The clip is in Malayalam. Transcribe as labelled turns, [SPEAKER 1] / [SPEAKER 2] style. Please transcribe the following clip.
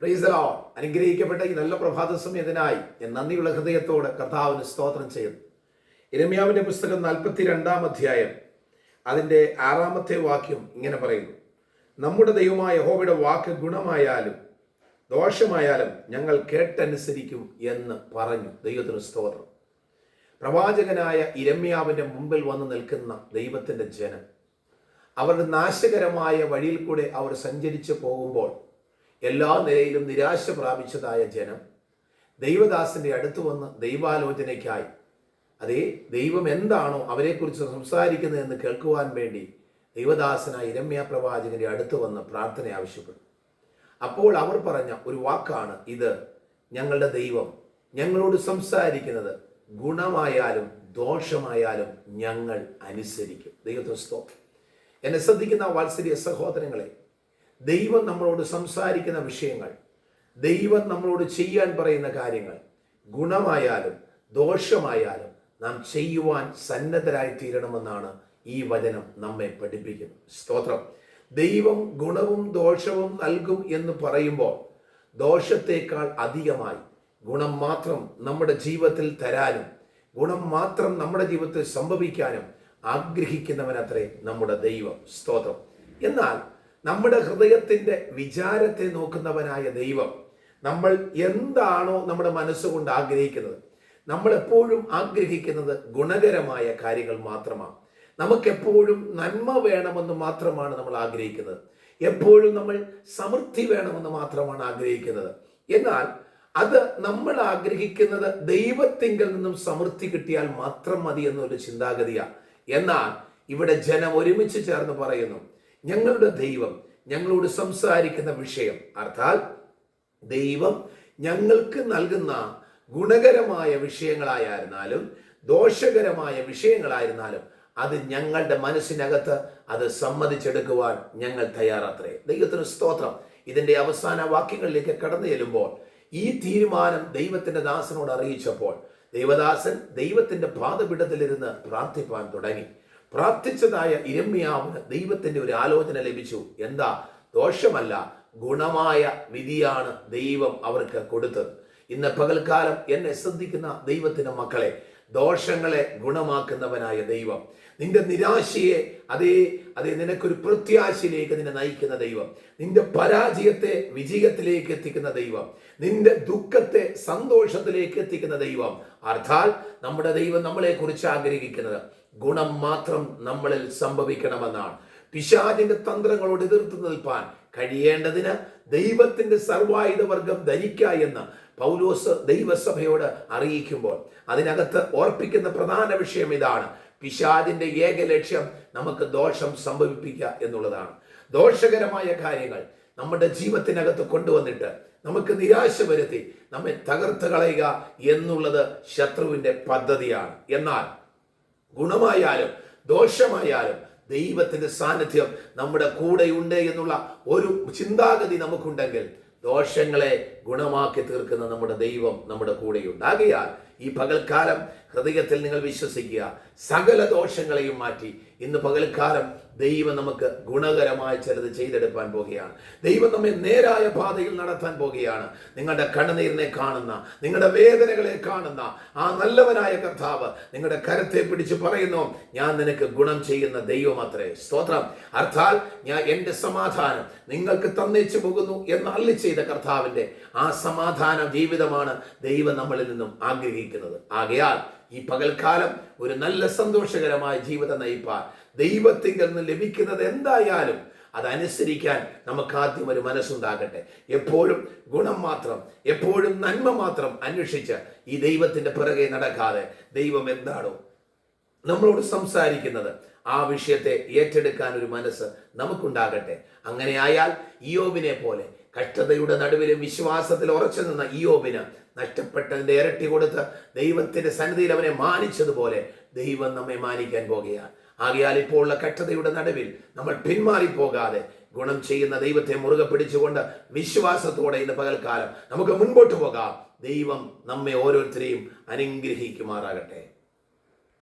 [SPEAKER 1] Praise the Lord. അനുഗ്രഹിക്കപ്പെട്ട ഈ നല്ല പ്രഭാത സമയത്തിനായി ഞാൻ നന്ദിയുള്ള ഹൃദയത്തോടെ കർത്താവിന് സ്തോത്രം ചെയ്യുന്നു. യിരെമ്യാവിന്റെ പുസ്തകം 42-ാം അധ്യായം അതിൻ്റെ 6-ാമത്തെ വാക്യം ഇങ്ങനെ പറയുന്നു: നമ്മുടെ ദൈവമായ യഹോവയുടെ വാക്ക് ഗുണമായാലും ദോഷമായാലും ഞങ്ങൾ കേട്ടനുസരിക്കും എന്ന് പറഞ്ഞു. ദൈവത്തിന് സ്തോത്രം. പ്രവാചകനായ യിരെമ്യാവിന്റെ മുമ്പിൽ വന്ന് നിൽക്കുന്ന ദൈവത്തിന്റെ ജനം അവരുടെ നാശകരമായ വഴിയിൽ കൂടെ അവർ സഞ്ചരിച്ചു പോകുമ്പോൾ എല്ലാ നിലയിലും നിരാശ പ്രാപിച്ചതായ ജനം ദൈവദാസന്റെ അടുത്ത് വന്ന് ദൈവാലോചനയ്ക്കായി, അതേ ദൈവം എന്താണോ അവരെക്കുറിച്ച് സംസാരിക്കുന്നതെന്ന് കേൾക്കുവാൻ വേണ്ടി ദൈവദാസനായ യിരെമ്യാ പ്രവാചകന്റെ അടുത്ത് വന്ന് പ്രാർത്ഥന ആവശ്യപ്പെടും. അപ്പോൾ അവർ പറഞ്ഞ ഒരു വാക്കാണ് ഇത്: ഞങ്ങളുടെ ദൈവം ഞങ്ങളോട് സംസാരിക്കുന്നത് ഗുണമായാലും ദോഷമായാലും ഞങ്ങൾ അനുസരിക്കും. ദൈവത്തിന് സ്തോത്രം. എന്നെ ശ്രദ്ധിക്കുന്ന വാത്സല്യ സഹോദരങ്ങളെ, ദൈവം നമ്മളോട് സംസാരിക്കുന്ന വിഷയങ്ങൾ, ദൈവം നമ്മളോട് ചെയ്യാൻ പറയുന്ന കാര്യങ്ങൾ ഗുണമായാലും ദോഷമായാലും നാം ചെയ്യുവാൻ സന്നദ്ധരായി തീരണമെന്നാണ് ഈ വചനം നമ്മെ പഠിപ്പിക്കുന്നത്. സ്തോത്രം. ദൈവം ഗുണവും ദോഷവും നൽകും എന്ന് പറയുമ്പോൾ ദോഷത്തേക്കാൾ അധികമായി ഗുണം മാത്രം നമ്മുടെ ജീവിതത്തിൽ തരാനും ഗുണം മാത്രം നമ്മുടെ ജീവിതത്തിൽ സംഭവിക്കാനും ആഗ്രഹിക്കുന്നവനത്രേ നമ്മുടെ ദൈവം. സ്തോത്രം. എന്നാൽ നമ്മുടെ ഹൃദയത്തിൻ്റെ വിചാരത്തെ നോക്കുന്നവനായ ദൈവം നമ്മൾ എന്താണോ നമ്മുടെ മനസ്സുകൊണ്ട് ആഗ്രഹിക്കുന്നത്, നമ്മളെപ്പോഴും ആഗ്രഹിക്കുന്നത് ഗുണകരമായ കാര്യങ്ങൾ മാത്രമാണ്. നമുക്കെപ്പോഴും നന്മ വേണമെന്ന് മാത്രമാണ് നമ്മൾ ആഗ്രഹിക്കുന്നത്. എപ്പോഴും നമ്മൾ സമൃദ്ധി വേണമെന്ന് മാത്രമാണ് ആഗ്രഹിക്കുന്നത്. എന്നാൽ അത് നമ്മൾ ആഗ്രഹിക്കുന്നത് ദൈവത്തിങ്കിൽ നിന്നും സമൃദ്ധി കിട്ടിയാൽ മാത്രം മതി എന്നൊരു ചിന്താഗതിയാണ്. എന്നാൽ ഇവിടെ ജനം ഒരുമിച്ച് ചേർന്ന് പറയുന്നു: ഞങ്ങളുടെ ദൈവം ഞങ്ങളോട് സംസാരിക്കുന്ന വിഷയം, അർത്ഥാൽ ദൈവം ഞങ്ങൾക്ക് നൽകുന്ന ഗുണകരമായ വിഷയങ്ങളായിരുന്നാലും ദോഷകരമായ വിഷയങ്ങളായിരുന്നാലും അത് ഞങ്ങളുടെ മനസ്സിനകത്ത് അത് സമ്മതിച്ചെടുക്കുവാൻ ഞങ്ങൾ തയ്യാറത്രേ. ദൈവത്തിന് സ്തോത്രം. ഇതിൻ്റെ അവസാന വാക്യങ്ങളിലേക്ക് കടന്നു ചെല്ലുമ്പോൾ ഈ തീരുമാനം ദൈവത്തിന്റെ ദാസനോട് അറിയിച്ചപ്പോൾ ദൈവദാസൻ ദൈവത്തിന്റെ പാദപീഠത്തിലിരുന്ന് പ്രാർത്ഥിപ്പാൻ തുടങ്ങി. പ്രാർത്ഥിച്ചതായ യിരെമ്യാവിന് ദൈവത്തിന്റെ ഒരു ആലോചന ലഭിച്ചു. എന്താ? ദോഷമല്ല, ഗുണമായ വിധിയാണ് ദൈവം അവർക്ക് കൊടുത്തത്. ഇന്ന് പകൽക്കാലം എന്നെ ശ്രദ്ധിക്കുന്ന ദൈവത്തിന്റെ മക്കളെ, ദോഷങ്ങളെ ഗുണമാക്കുന്നവനായ ദൈവം, നിന്റെ നിരാശയെ അതേ നിനക്കൊരു പ്രത്യാശയിലേക്ക് നിന്നെ നയിക്കുന്ന ദൈവം, നിന്റെ പരാജയത്തെ വിജയത്തിലേക്ക് എത്തിക്കുന്ന ദൈവം, നിന്റെ ദുഃഖത്തെ സന്തോഷത്തിലേക്ക് എത്തിക്കുന്ന ദൈവം. അർത്ഥാൽ നമ്മുടെ ദൈവം നമ്മളെ കുറിച്ച് ആഗ്രഹിക്കുന്നത് ഗുണം മാത്രം നമ്മളിൽ സംഭവിക്കണമെന്നാണ്. പിശാചിന്റെ തന്ത്രങ്ങളോട് എതിർത്ത് നിൽപ്പാൻ കഴിയേണ്ടതിന് ദൈവത്തിന്റെ സർവായുധ വർഗം ധരിക്ക എന്ന് പൗലോസ് ദൈവസഭയോട് അറിയിക്കുമ്പോൾ അതിനകത്ത് ഓർപ്പിക്കുന്ന പ്രധാന വിഷയം ഇതാണ്: പിശാചിന്റെ ഏക ലക്ഷ്യം നമുക്ക് ദോഷം സംഭവിപ്പിക്കുക എന്നുള്ളതാണ്. ദോഷകരമായ കാര്യങ്ങൾ നമ്മുടെ ജീവിതത്തിനകത്ത് കൊണ്ടുവന്നിട്ട് നമുക്ക് നിരാശ വരുത്തി നമ്മെ തകർത്ത് കളയുക എന്നുള്ളത് ശത്രുവിന്റെ പദ്ധതിയാണ്. എന്നാൽ ഗുണമായാലും ദോഷമായാലും ദൈവത്തിന്റെ സാന്നിധ്യം നമ്മുടെ കൂടെയുണ്ട് എന്നുള്ള ഒരു ചിന്താഗതി നമുക്കുണ്ടെങ്കിൽ ദോഷങ്ങളെ ഗുണമാക്കി തീർക്കുന്ന നമ്മുടെ ദൈവം നമ്മുടെ കൂടെയുണ്ട്. ആകയാൽ ഈ പകൽക്കാലം ഹൃദയത്തിൽ നിങ്ങൾ വിശ്വസിക്കുക, സകല ദോഷങ്ങളെയും മാറ്റി ഇന്ന് പകൽക്കാലം ദൈവം നമുക്ക് ഗുണകരമായ ചിലത് ചെയ്തെടുക്കാൻ പോകുകയാണ്. ദൈവം നമ്മെ നേരായ പാതയിൽ നടത്താൻ പോകുകയാണ്. നിങ്ങളുടെ കണ്ണുനീരിനെ കാണുന്ന, നിങ്ങളുടെ വേദനകളെ കാണുന്ന ആ നല്ലവനായ കർത്താവ് നിങ്ങളുടെ കരത്തെ പിടിച്ച് പറയുന്നു: ഞാൻ നിനക്ക് ഗുണം ചെയ്യുന്ന ദൈവം അത്രേ. സ്തോത്രം. അർത്ഥാൽ ഞാൻ എൻ്റെ സമാധാനം നിങ്ങൾക്ക് തന്നേച്ചു പോകുന്നു എന്ന് അരുളി ചെയ്ത കർത്താവിൻ്റെ ആ സമാധാന ജീവിതമാണ് ദൈവം നമ്മളിൽ നിന്നും ആഗ്രഹിക്കുന്നത്. ആകയാൽ ഈ പകൽക്കാലം ഒരു നല്ല സന്തോഷകരമായ ജീവിതം നയിപ്പാൻ ദൈവത്തിൽ നിന്ന് ലഭിക്കുന്നത് എന്തായാലും അതനുസരിക്കാൻ നമുക്ക് ആദ്യം ഒരു മനസ്സുണ്ടാകട്ടെ. എപ്പോഴും ഗുണം മാത്രം, എപ്പോഴും നന്മ മാത്രം അന്വേഷിച്ച് ഈ ദൈവത്തിന്റെ പിറകെ നടക്കാതെ ദൈവം എന്താണോ നമ്മളോട് സംസാരിക്കുന്നത് ആ വിഷയത്തെ ഏറ്റെടുക്കാൻ ഒരു മനസ്സ് നമുക്കുണ്ടാകട്ടെ. അങ്ങനെയായാൽ ഇയ്യോബിനെ പോലെ കഷ്ടതയുടെ നടുവിലും വിശ്വാസത്തിൽ ഉറച്ചു നിന്ന ഇയ്യോബിന് നഷ്ടപ്പെട്ടതിന്റെ ഇരട്ടി കൊടുത്ത് ദൈവത്തിന്റെ സന്നിധിയിൽ അവനെ മാനിച്ചതുപോലെ ദൈവം നമ്മെ മാനിക്കാൻ പോകുകയാണ്. ആകയാൽ ഇപ്പോൾ ഉള്ള കഷ്ടതയുടെ നടുവിൽ നമ്മൾ പിന്മാറിപ്പോകാതെ ഗുണം ചെയ്യുന്ന ദൈവത്തെ മുറുകെ പിടിച്ചുകൊണ്ട് വിശ്വാസത്തോടെ ഇന്ന് പകൽക്കാലം നമുക്ക് മുൻപോട്ട് പോകാം. ദൈവം നമ്മെ ഓരോരുത്തരെയും അനുഗ്രഹിക്കുമാറാകട്ടെ.